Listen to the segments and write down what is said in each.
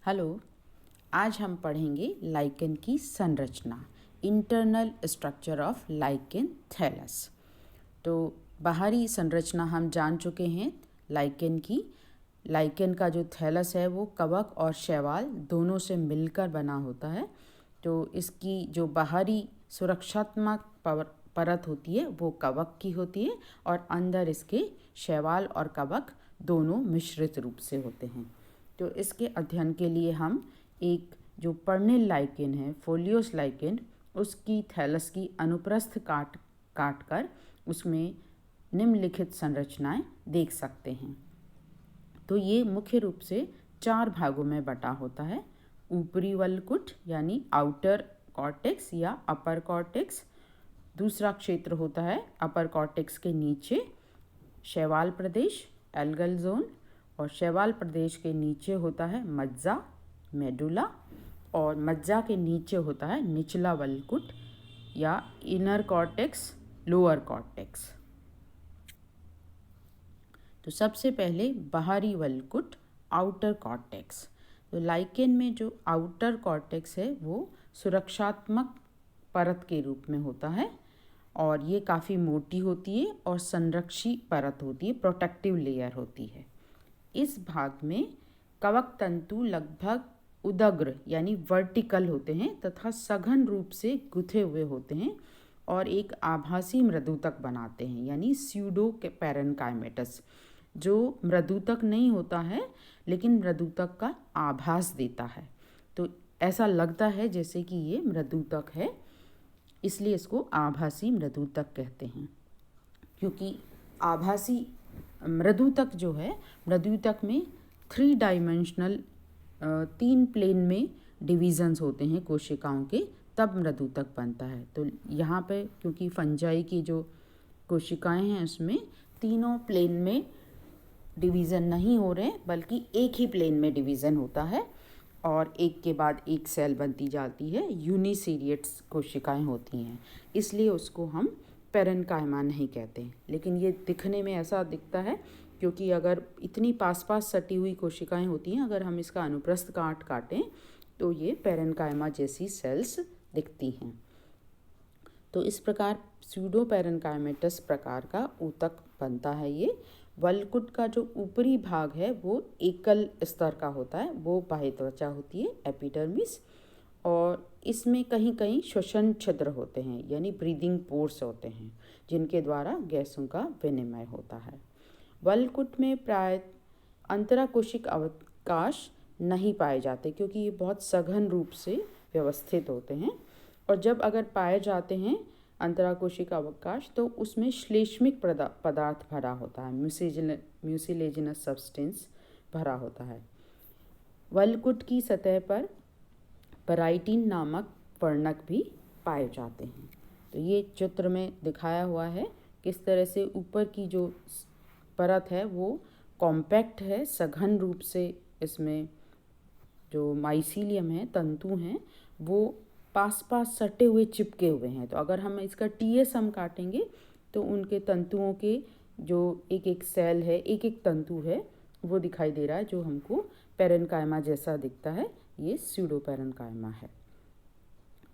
Hello. आज हम पढ़ेंगे लाइकेन की संरचना, internal structure of lichen thallus. तो बाहरी संरचना हम जान चुके हैं लाइकेन की। लाइकेन का जो थैलस है वो कवक और शैवाल दोनों से मिलकर बना होता है। तो इसकी जो बाहरी सुरक्षात्मक परत होती है वो कवक की होती है और अंदर इसके शैवाल और कवक दोनों मिश्रित रूप से होते हैं। तो इसके अध्ययन के लिए हम एक जो पर्निल लाइकेन है, फोलियोस लाइकेन, उसकी थैलस की अनुप्रस्थ काट कर उसमें निम्नलिखित संरचनाएं देख सकते हैं। तो ये मुख्य रूप से 4 भागों में बटा होता है। ऊपरी वल्कुट यानी आउटर कॉर्टेक्स या अपर कॉर्टेक्स। दूसरा क्षेत्र होता है अपर कॉर्टेक्स के नीचे शैवाल प्रदेश, एल्गल जोन, और शैवाल प्रदेश के नीचे होता है मज्जा, मेडुला, और मज्जा के नीचे होता है निचला वल्कुट या इनर कॉर्टेक्स, लोअर कॉर्टेक्स। तो सबसे पहले बाहरी वल्कुट, आउटर कॉर्टेक्स। तो लाइकेन में जो आउटर कॉर्टेक्स है वो सुरक्षात्मक परत के रूप में होता है और ये काफ़ी मोटी होती है और संरक्षी परत होती है, प्रोटेक्टिव लेयर होती है। इस भाग में कवक तंतु लगभग उदग्र यानी वर्टिकल होते हैं तथा सघन रूप से गुथे हुए होते हैं और एक आभासी मृदुतक बनाते हैं यानी स्यूडो पैरेन्काइमेटस, जो मृदुतक नहीं होता है लेकिन मृदुतक का आभास देता है। तो ऐसा लगता है जैसे कि ये मृदुतक है, इसलिए इसको आभासी मृदुतक कहते हैं। क्योंकि आभासी मृदुतक जो है, मृदुतक में 3 डायमेंशनल 3 प्लेन में डिविजन्स होते हैं कोशिकाओं के, तब मृदुतक बनता है। तो यहाँ पे क्योंकि फंजाई की जो कोशिकाएं हैं उसमें तीनों प्लेन में डिवीज़न नहीं हो रहे बल्कि एक ही प्लेन में डिवीज़न होता है और एक के बाद एक सेल बनती जाती है, यूनिसीरिएट्स कोशिकाएं होती हैं, इसलिए उसको हम पैरेन्काइमा नहीं कहते। लेकिन ये दिखने में ऐसा दिखता है क्योंकि अगर इतनी पास पास सटी हुई कोशिकाएं होती हैं, अगर हम इसका अनुप्रस्थ काटें तो ये पैरेन्काइमा जैसी सेल्स दिखती हैं। तो इस प्रकार स्यूडो पैरेन्काइमेटस प्रकार का ऊतक बनता है। ये वल्कुट का जो ऊपरी भाग है वो एकल स्तर का होता है, वो बाह्य त्वचा होती है, एपिडर्मिस, और इसमें कहीं कहीं श्वसन छिद्र होते हैं यानी ब्रीदिंग पोर्स होते हैं जिनके द्वारा गैसों का विनिमय होता है। वल्कुट में प्राय अंतराकोशिक अवकाश नहीं पाए जाते क्योंकि ये बहुत सघन रूप से व्यवस्थित होते हैं, और जब अगर पाए जाते हैं अंतराकोशिक अवकाश तो उसमें श्लेष्मिक पदार्थ भरा होता है, म्यूसिलेजिनस सब्सटेंस भरा होता है। वल्कुट की सतह पर पेराइटिन नामक वर्णक भी पाए जाते हैं। तो ये चित्र में दिखाया हुआ है किस तरह से ऊपर की जो परत है वो कॉम्पैक्ट है, सघन रूप से इसमें जो माइसीलियम है, तंतु हैं, वो पास पास सटे हुए चिपके हुए हैं। तो अगर हम इसका टीएस हम काटेंगे तो उनके तंतुओं के जो एक एक सेल है, एक एक तंतु है, वो दिखाई दे रहा है जो हमको पैरेन्काइमा जैसा दिखता है। ये स्यूडो पैरेन्काइमा है।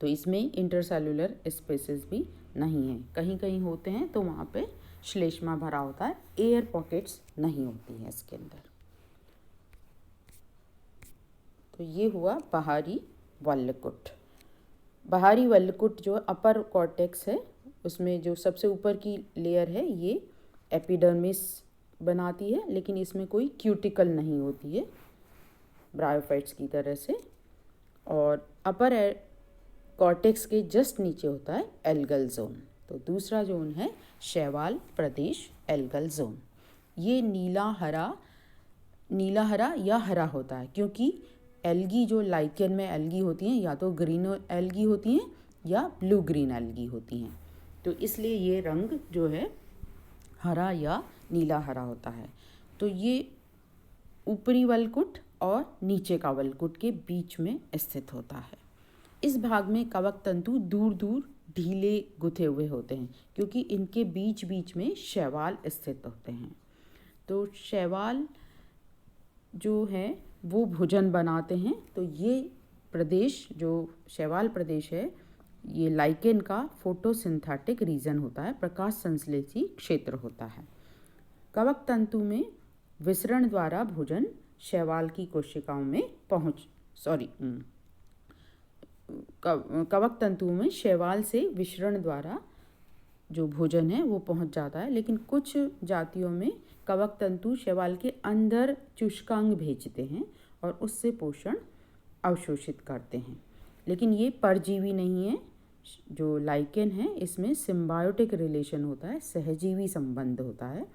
तो इसमें इंटरसेल्युलर स्पेसेस भी नहीं हैं, कहीं कहीं होते हैं तो वहाँ पे श्लेष्मा भरा होता है, एयर पॉकेट्स नहीं होती हैं इसके अंदर। तो ये हुआ बाहरी वल्कुट। बाहरी वल्कुट जो अपर कॉर्टेक्स है उसमें जो सबसे ऊपर की लेयर है ये एपिडर्मिस बनाती है, लेकिन इसमें कोई क्यूटिकल नहीं होती है ब्रायोफाइट्स की तरह से। और अपर कॉर्टेक्स के जस्ट नीचे होता है एल्गल जोन। तो दूसरा जोन है शैवाल प्रदेश, एल्गल जोन। ये नीला हरा या हरा होता है क्योंकि एल्गी जो लाइकेन में एल्गी होती हैं या तो ग्रीन एल्गी होती हैं या ब्लू ग्रीन एल्गी होती हैं, तो इसलिए ये रंग जो है हरा या नीला हरा होता है। तो ये ऊपरी वल्कुट और नीचे का वल्कुट के बीच में स्थित होता है। इस भाग में कवक तंतु दूर दूर ढीले गुथे हुए होते हैं क्योंकि इनके बीच बीच में शैवाल स्थित होते हैं। तो शैवाल जो है वो भोजन बनाते हैं। तो ये प्रदेश जो शैवाल प्रदेश है, ये लाइकेन का फोटोसिंथेटिक रीजन होता है, प्रकाश संश्लेषी क्षेत्र होता है। कवक तंतु में विसरण द्वारा भोजन शैवाल की कोशिकाओं में कवक तंतु में शैवाल से विसरण द्वारा जो भोजन है वो पहुंच जाता है, लेकिन कुछ जातियों में कवक तंतु शैवाल के अंदर चुष्कांग भेजते हैं और उससे पोषण अवशोषित करते हैं। लेकिन ये परजीवी नहीं है। जो लाइकेन है इसमें सिम्बायोटिक रिलेशन होता है, सहजीवी संबंध होता है।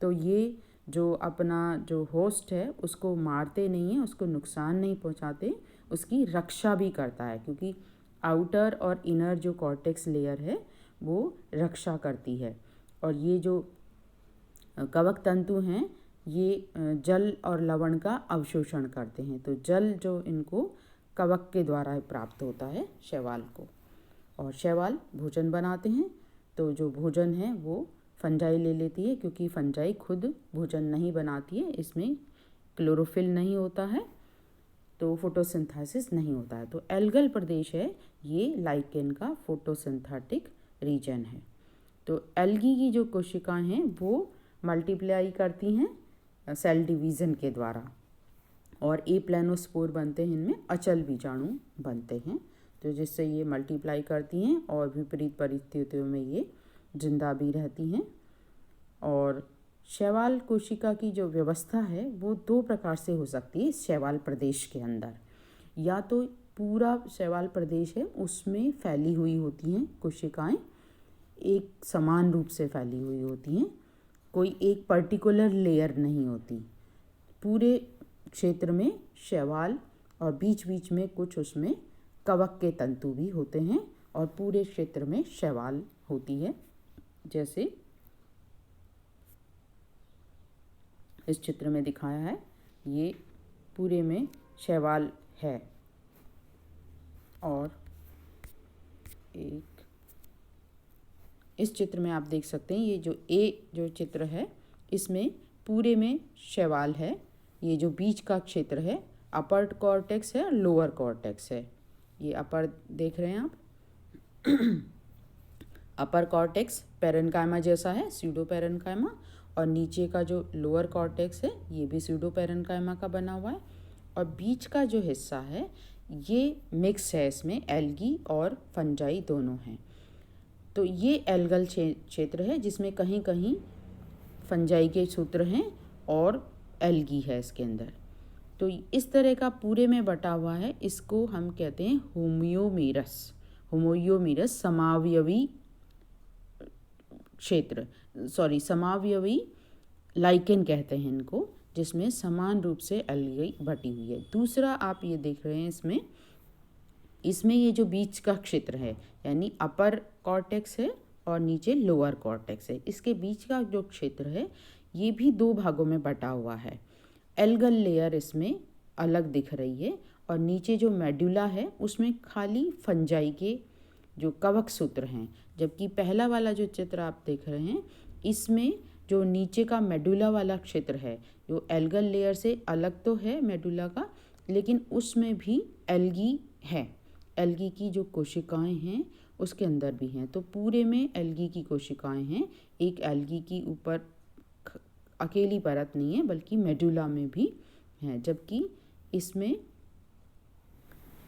तो ये जो अपना जो होस्ट है उसको मारते नहीं है, उसको नुकसान नहीं पहुंचाते, उसकी रक्षा भी करता है, क्योंकि आउटर और इनर जो कॉर्टेक्स लेयर है वो रक्षा करती है। और ये जो कवक तंतु हैं ये जल और लवण का अवशोषण करते हैं। तो जल जो इनको कवक के द्वारा प्राप्त होता है शैवाल को, और शैवाल भोजन बनाते हैं। तो जो भोजन है वो फंजाई ले लेती है, क्योंकि फंजाई खुद भोजन नहीं बनाती है, इसमें क्लोरोफिल नहीं होता है, तो फोटोसिंथेसिस नहीं होता है। तो एल्गल प्रदेश है ये लाइकेन का फोटोसिंथेटिक रीजन है। तो एल्गी की जो कोशिकाएं हैं वो मल्टीप्लाई करती हैं सेल डिवीज़न के द्वारा, और ए प्लेनोस्पोर बनते हैं, इनमें अचल बीजाणु बनते हैं, तो जिससे ये मल्टीप्लाई करती हैं और विपरीत परिस्थितियों में ये जिंदा भी रहती हैं। और शैवाल कोशिका की जो व्यवस्था है वो दो प्रकार से हो सकती है शैवाल प्रदेश के अंदर। या तो पूरा शैवाल प्रदेश है उसमें फैली हुई होती हैं कोशिकाएं, एक समान रूप से फैली हुई होती हैं, कोई एक पर्टिकुलर लेयर नहीं होती। पूरे क्षेत्र में शैवाल और बीच बीच में कुछ उसमें कवक के तंतु भी होते हैं, और पूरे क्षेत्र में शैवाल होती है। जैसे इस चित्र में दिखाया है, ये पूरे में शैवाल है। और एक इस चित्र में आप देख सकते हैं, ये जो चित्र है इसमें पूरे में शैवाल है। ये जो बीच का क्षेत्र है अपर कॉर्टेक्स है और लोअर कॉर्टेक्स है। ये अपर देख रहे हैं आप, अपर कॉर्टेक्स पेरेन्काइमा जैसा है, स्यूडो पेरेन्काइमा, और नीचे का जो लोअर कॉर्टेक्स है ये भी स्यूडो पेरेन्काइमा का बना हुआ है। और बीच का जो हिस्सा है ये मिक्स है, इसमें एल्गी और फंजाई दोनों हैं। तो ये एल्गल क्षेत्र है जिसमें कहीं कहीं फंजाई के सूत्र हैं और एल्गी है इसके अंदर। तो इस तरह का पूरे में बटा हुआ है, इसको हम कहते हैं होमोयोमीरस समावयवी क्षेत्र, समावयवी लाइकेन कहते हैं इनको, जिसमें समान रूप से एल्गी बटी हुई है। दूसरा आप ये देख रहे हैं इसमें ये जो बीच का क्षेत्र है यानी अपर कॉर्टेक्स है और नीचे लोअर कॉर्टेक्स है, इसके बीच का जो क्षेत्र है ये भी दो भागों में बटा हुआ है। एल्गल लेयर इसमें अलग दिख रही है, और नीचे जो मेडुला है उसमें खाली फंजाई के जो कवक सूत्र हैं, जबकि पहला वाला जो चित्र आप देख रहे हैं इसमें जो नीचे का मेडुला वाला क्षेत्र है जो एल्गल लेयर से अलग तो है मेडुला का, लेकिन उसमें भी एल्गी है। एल्गी की जो कोशिकाएं हैं उसके अंदर भी हैं। तो पूरे में एल्गी की कोशिकाएं हैं, एक एल्गी की ऊपर अकेली परत नहीं है बल्कि मेडुला में भी है। जबकि इसमें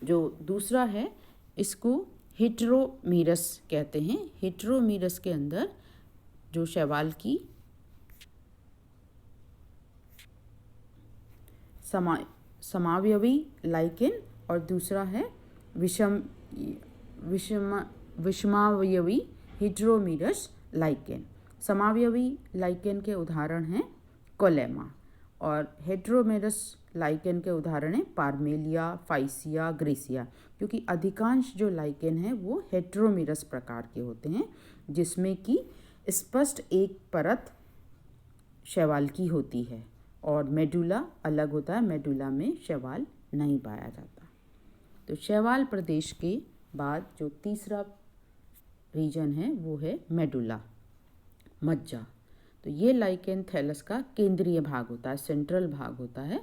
जो दूसरा है इसको हेटेरोमीरस कहते हैं। हेटेरोमीरस के अंदर जो शैवाल की समावयवी लाइकेन और दूसरा है विषमावयवी हेटेरोमीरस लाइकेन। समावयवी लाइकेन के उदाहरण हैं कोलेमा, और हेटेरोमेरस लाइकेन के उदाहरण हैं पार्मेलिया, फाइसिया, ग्रेसिया, क्योंकि अधिकांश जो लाइकेन है वो हेटेरोमेरस प्रकार के होते हैं, जिसमें कि स्पष्ट एक परत शैवाल की होती है और मेडुला अलग होता है, मेडुला में शैवाल नहीं पाया जाता। तो शैवाल प्रदेश के बाद जो तीसरा रीजन है वो है मेडुला, मज्जा। तो ये लाइकेन थैलस का केंद्रीय भाग होता है, सेंट्रल भाग होता है।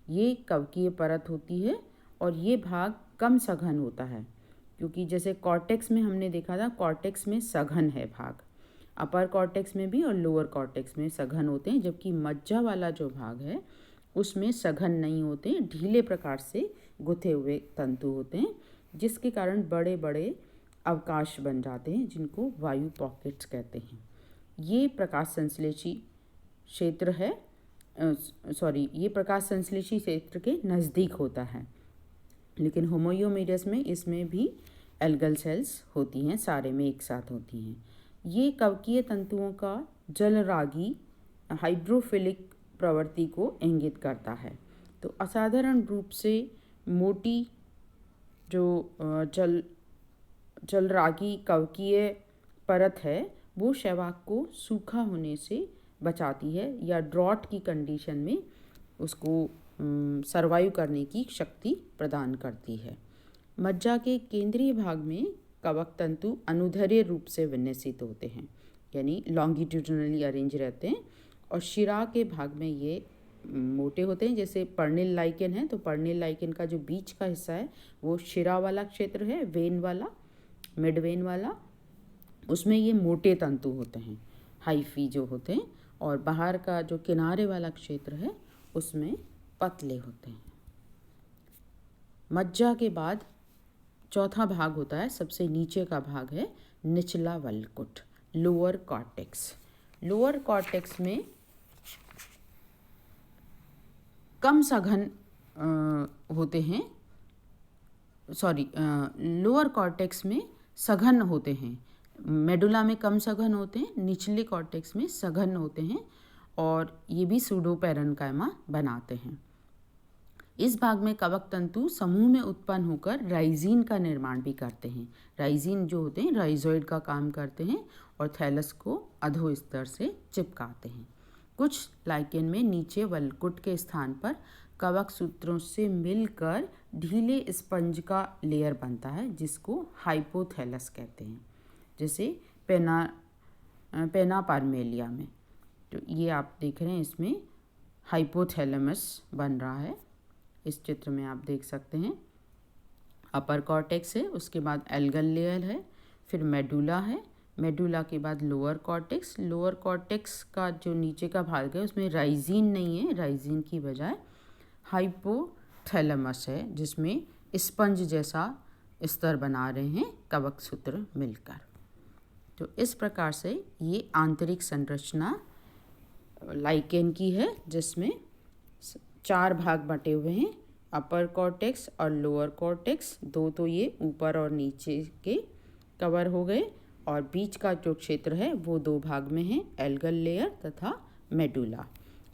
ये कवकीय परत होती है और ये भाग कम सघन होता है, क्योंकि जैसे कॉर्टेक्स में हमने देखा था, कॉर्टेक्स में सघन है भाग, अपर कॉर्टेक्स में भी और लोअर कॉर्टेक्स में सघन होते हैं, जबकि मज्जा वाला जो भाग है उसमें सघन नहीं होते हैं, ढीले प्रकार से गुथे हुए तंतु होते हैं, जिसके कारण बड़े बड़े अवकाश बन जाते हैं जिनको वायु पॉकेट्स कहते हैं। ये प्रकाश संश्लेषी क्षेत्र है, ये प्रकाश संश्लेषी क्षेत्र के नज़दीक होता है, लेकिन होमोयोमेरियस में इसमें भी एल्गल सेल्स होती हैं, सारे में एक साथ होती हैं। ये कवकीय तंतुओं का जलरागी हाइड्रोफिलिक प्रवृत्ति को इंगित करता है। तो असाधारण रूप से मोटी जो जलरागी कवकीय परत है वो शैवाल को सूखा होने से बचाती है या ड्रॉट की कंडीशन में उसको सरवाइव करने की शक्ति प्रदान करती है। मज्जा के केंद्रीय भाग में कवक तंतु अनुदैर्ध्य रूप से विन्यासित होते हैं, यानी लॉन्गिट्यूडनली अरेंज रहते हैं, और शिरा के भाग में ये मोटे होते हैं। जैसे पर्निल लाइकेन है, तो पर्निल लाइकेन का जो बीच का हिस्सा है वो शिरा वाला क्षेत्र है, वेन वाला, मिड वेन वाला, उसमें ये मोटे तंतु होते हैं, हाइफी जो होते हैं, और बाहर का जो किनारे वाला क्षेत्र है उसमें पतले होते हैं। मज्जा के बाद चौथा भाग होता है, सबसे नीचे का भाग है निचला वल्कुट, लोअर कॉर्टेक्स। लोअर कॉर्टेक्स में कम सघन होते हैं, लोअर कॉर्टेक्स में सघन होते हैं, मेडुला में कम सघन होते हैं, निचले कॉर्टेक्स में सघन होते हैं, और ये भी सूडोपेरेन्काइमा बनाते हैं। इस भाग में कवक तंतु समूह में उत्पन्न होकर राइजीन का निर्माण भी करते हैं। राइजीन जो होते हैं राइजोइड का काम करते हैं और थैलस को अधोस्तर से चिपकाते हैं। कुछ लाइकेन में नीचे वल्कुट के स्थान पर कवक सूत्रों से मिलकर ढीले स्पंज का लेयर बनता है, जिसको हाइपोथैलस कहते हैं, जैसे पेनापार्मेलिया में। तो ये आप देख रहे हैं, इसमें हाइपोथैलेमस बन रहा है, इस चित्र में आप देख सकते हैं। अपर कॉर्टेक्स है, उसके बाद एल्गल लेयर है, फिर मेडुला है, मेडुला के बाद लोअर कॉर्टेक्स। लोअर कॉर्टेक्स का जो नीचे का भाग है उसमें राइजीन नहीं है, राइजीन की बजाय हाइपोथैलेमस है, जिसमें स्पंज जैसा स्तर बना रहे हैं कवक सूत्र मिलकर। तो इस प्रकार से ये आंतरिक संरचना लाइकेन की है, जिसमें 4 भाग बटे हुए हैं, अपर कॉर्टेक्स और लोअर कॉर्टेक्स। 2 तो ये ऊपर और नीचे के कवर हो गए, और बीच का जो क्षेत्र है वो 2 भाग में है, एल्गल लेयर तथा मेडुला।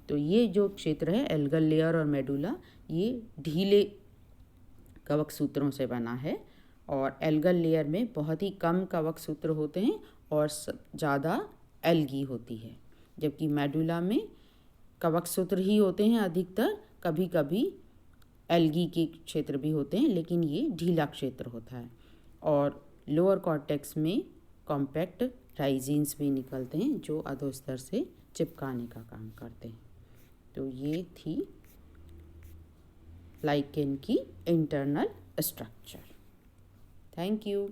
तो ये जो क्षेत्र है एल्गल लेयर और मेडुला, ये ढीले कवक सूत्रों से बना है, और एल्गल लेयर में बहुत ही कम कवक सूत्र होते हैं और ज़्यादा एल्गी होती है, जबकि मेडुला में कवक सूत्र ही होते हैं अधिकतर, कभी कभी एल्गी के क्षेत्र भी होते हैं, लेकिन ये ढीला क्षेत्र होता है। और लोअर कॉर्टेक्स में कॉम्पैक्ट राइजीन्स भी निकलते हैं जो अधोस्तर से चिपकाने का काम करते हैं। तो ये थी लाइकेन की इंटरनल स्ट्रक्चर। Thank you.